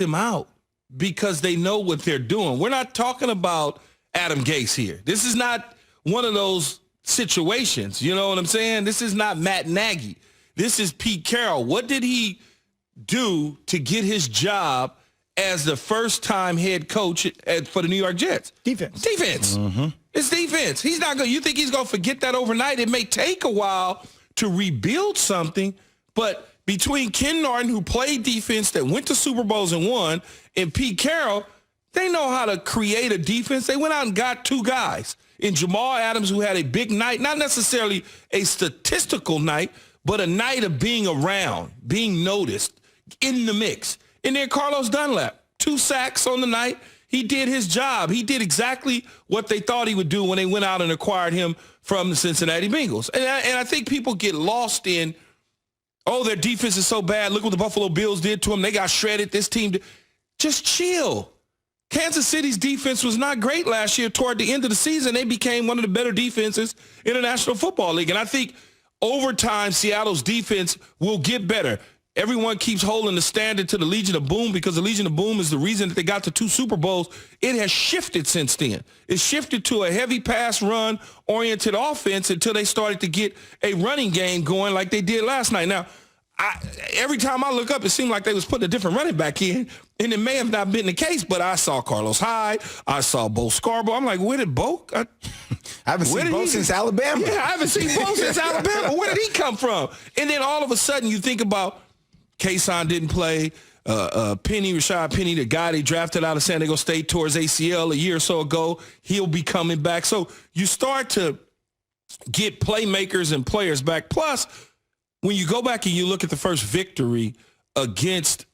them out because they know what they're doing. We're not talking about Adam Gase here. This is not one of those situations. You know what I'm saying? This is not Matt Nagy. This is Pete Carroll. What did he do to get his job as the first-time head coach for the New York Jets? Defense. Mm-hmm. It's defense. He's not going. You think he's going to forget that overnight? It may take a while to rebuild something, but between Ken Norton, who played defense, that went to Super Bowls and won, and Pete Carroll, they know how to create a defense. They went out and got two guys in Jamal Adams, who had a big night, not necessarily a statistical night, but a night of being around, being noticed, in the mix. And then Carlos Dunlap, 2 sacks on the night. He did his job. He did exactly what they thought he would do when they went out and acquired him from the Cincinnati Bengals. And I think people get lost in, oh, their defense is so bad. Look what the Buffalo Bills did to them. They got shredded. This team did. Just chill. Kansas City's defense was not great last year. Toward the end of the season, they became one of the better defenses in the National Football League. And I think over time, Seattle's defense will get better. Everyone keeps holding the standard to the Legion of Boom because the Legion of Boom is the reason that they got to 2 Super Bowls. It has shifted since then. It shifted to a heavy pass run-oriented offense until they started to get a running game going like they did last night. Now, every time I look up, it seemed like they was putting a different running back in, and it may have not been the case, but I saw Carlos Hyde. I saw Bo Scarborough. I'm like, where did Bo? I haven't seen Bo since Alabama. Yeah, I haven't seen Bo since Alabama. Where did he come from? And then all of a sudden you think about Keyshawn didn't play. Rashad Penny, the guy they drafted out of San Diego State towards ACL a year or so ago, he'll be coming back. So you start to get playmakers and players back. Plus, when you go back and you look at the first victory against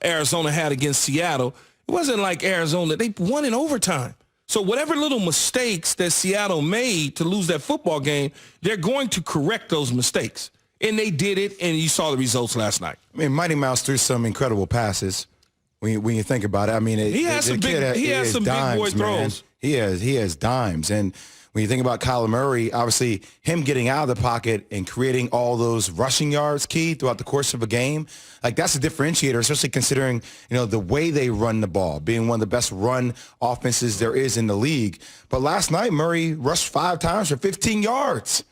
Arizona had against Seattle, it wasn't like Arizona. They won in overtime. So whatever little mistakes that Seattle made to lose that football game, they're going to correct those mistakes. And they did it, and you saw the results last night. I mean, Mighty Mouse threw some incredible passes when you think about it. I mean, he has some big boy throws. He has dimes. And when you think about Kyler Murray, obviously him getting out of the pocket and creating all those rushing yards, Key, throughout the course of a game, like that's a differentiator, especially considering, the way they run the ball, being one of the best run offenses there is in the league. But last night, Murray rushed 5 times for 15 yards.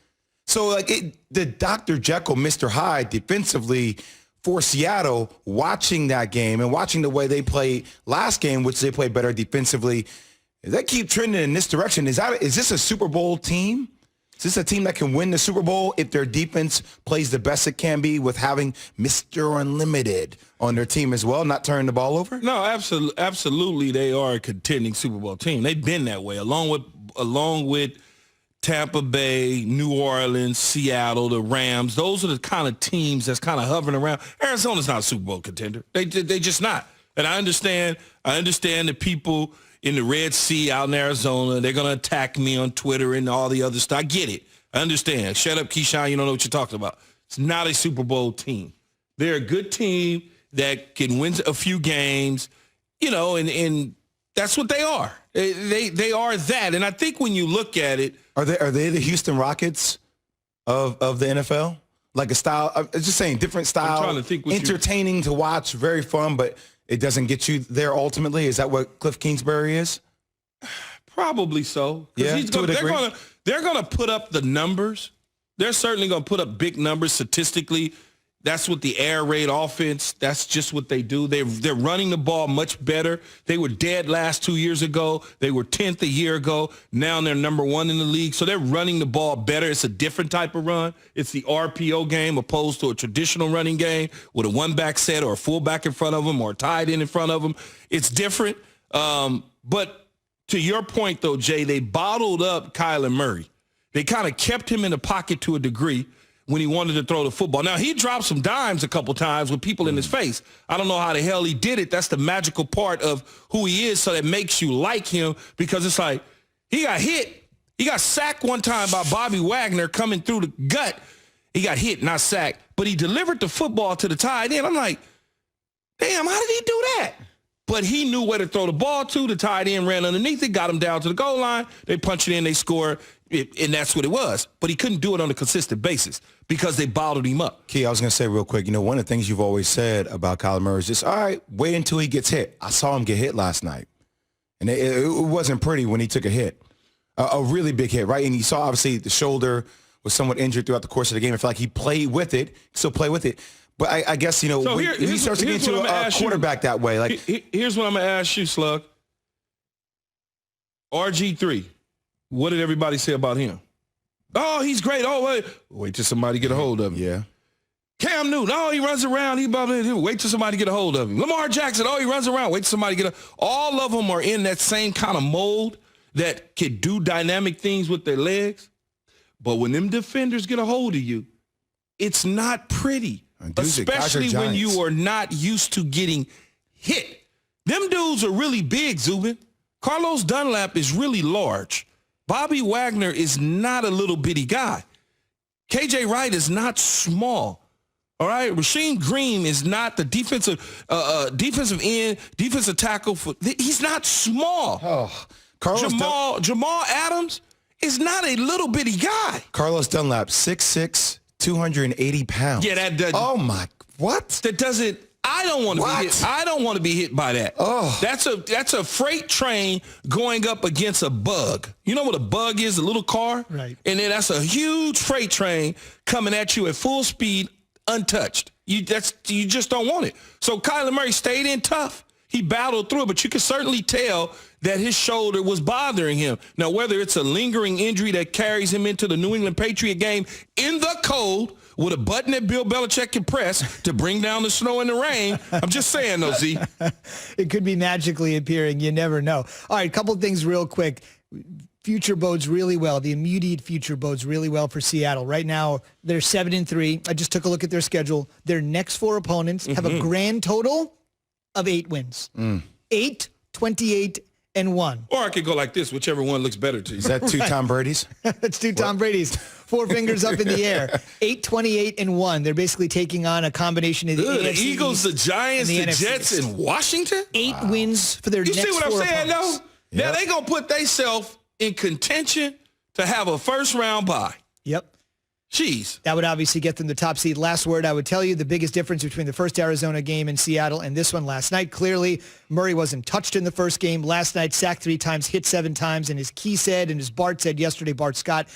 So the Dr. Jekyll, Mr. Hyde defensively for Seattle, watching that game and watching the way they played last game, which they played better defensively, if they keep trending in this direction, is this a Super Bowl team? Is this a team that can win the Super Bowl if their defense plays the best it can be with having Mr. Unlimited on their team as well, not turning the ball over? No, absolutely they are a contending Super Bowl team. They've been that way, along with Tampa Bay, New Orleans, Seattle, the Rams. Those are the kind of teams that's kind of hovering around. Arizona's not a Super Bowl contender. They just not. And I understand the people in the Red Sea out in Arizona, they're going to attack me on Twitter and all the other stuff. I get it. I understand. Shut up, Keyshawn. You don't know what you're talking about. It's not a Super Bowl team. They're a good team that can win a few games, and that's what they are. They are that. And I think when you look at it, Are they the Houston Rockets of the NFL? Like a style, I'm just saying, different style, I'm trying to think entertaining to watch, very fun, but it doesn't get you there ultimately? Is that what Cliff Kingsbury is? Probably so. Yeah, they're going to put up the numbers. They're certainly going to put up big numbers statistically. That's what the air raid offense, that's just what they do. They're running the ball much better. They were dead last 2 years ago. They were 10th a year ago. Now they're number 1 in the league. So they're running the ball better. It's a different type of run. It's the RPO game opposed to a traditional running game with a one-back set or a fullback in front of them or a tight end in front of them. It's different. But to your point, though, Jay, they bottled up Kyler Murray. They kind of kept him in the pocket to a degree when he wanted to throw the football. Now, he dropped some dimes a couple times with people in his face. I don't know how the hell he did it. That's the magical part of who he is, so that makes you like him, because it's like he got hit. He got sacked one time by Bobby Wagner coming through the gut. He got hit, not sacked, but he delivered the football to the tight end. I'm like, damn, how did he do that? But he knew where to throw the ball to. The tight end ran underneath it, got him down to the goal line. They punched it in, they scored. And that's what it was. But he couldn't do it on a consistent basis because they bottled him up. Key, I was going to say real quick, one of the things you've always said about Kyler Murray is just, all right, wait until he gets hit. I saw him get hit last night. And it wasn't pretty when he took a hit, a really big hit, right? And you saw, obviously, the shoulder was somewhat injured throughout the course of the game. I feel like he played with it, still play with it. But I guess, when he starts to get into a quarterback that way. Like, here's what I'm going to ask you, Slug. RG3, what did everybody say about him? Oh, he's great. Oh, wait till somebody get a hold of him. Yeah. Cam Newton, oh, he runs around. Wait till somebody get a hold of him. Lamar Jackson, oh, he runs around. Wait till somebody get a. All of them are in that same kind of mold that can do dynamic things with their legs. But when them defenders get a hold of you, it's not pretty, especially when you are not used to getting hit. Them dudes are really big, Zubin. Carlos Dunlap is really large. Bobby Wagner is not a little bitty guy. KJ Wright is not small. All right, Rasheem Green is not the defensive end, defensive tackle. He's not small. Oh, Jamal Adams is not a little bitty guy. Carlos Dunlap, 6'6", 280 pounds. Yeah, that doesn't. Oh my, what? That doesn't. I don't want to be hit. I don't want to be hit by that. Oh, that's a freight train going up against a bug. You know what a bug is? A little car, right? And then that's a huge freight train coming at you at full speed, untouched. You just don't want it. So Kyler Murray stayed in tough. He battled through it, but you can certainly tell that his shoulder was bothering him. Now, whether it's a lingering injury that carries him into the New England Patriot game in the cold with a button that Bill Belichick can press to bring down the snow and the rain, I'm just saying, though, Z. It could be magically appearing. You never know. All right, a couple of things real quick. Future bodes really well. The immediate future bodes really well for Seattle. Right now, they're 7-3. I just took a look at their schedule. Their next 4 opponents have a grand total of 8 wins. 8, 28, and 1. Or I could go like this, whichever one looks better to you. Is that 2 Tom Brady's? That's 2 Tom Brady's. 4 fingers up in the air. 8, 28, and 1. They're basically taking on a combination of the AFC the Eagles, East the Giants, and the NFC Jets, East. and Washington? 8 wins for their next 4 You see what I'm saying, opponents. though? Now they going to put themselves in contention to have a first-round bye. Yep. Jeez. That would obviously get them the top seed. Last word, I would tell you the biggest difference between the first Arizona game in Seattle and this one last night. Clearly, Murray wasn't touched in the first game. Last night, sacked 3 times, hit 7 times. And as Key said, and as Bart said yesterday, Bart Scott,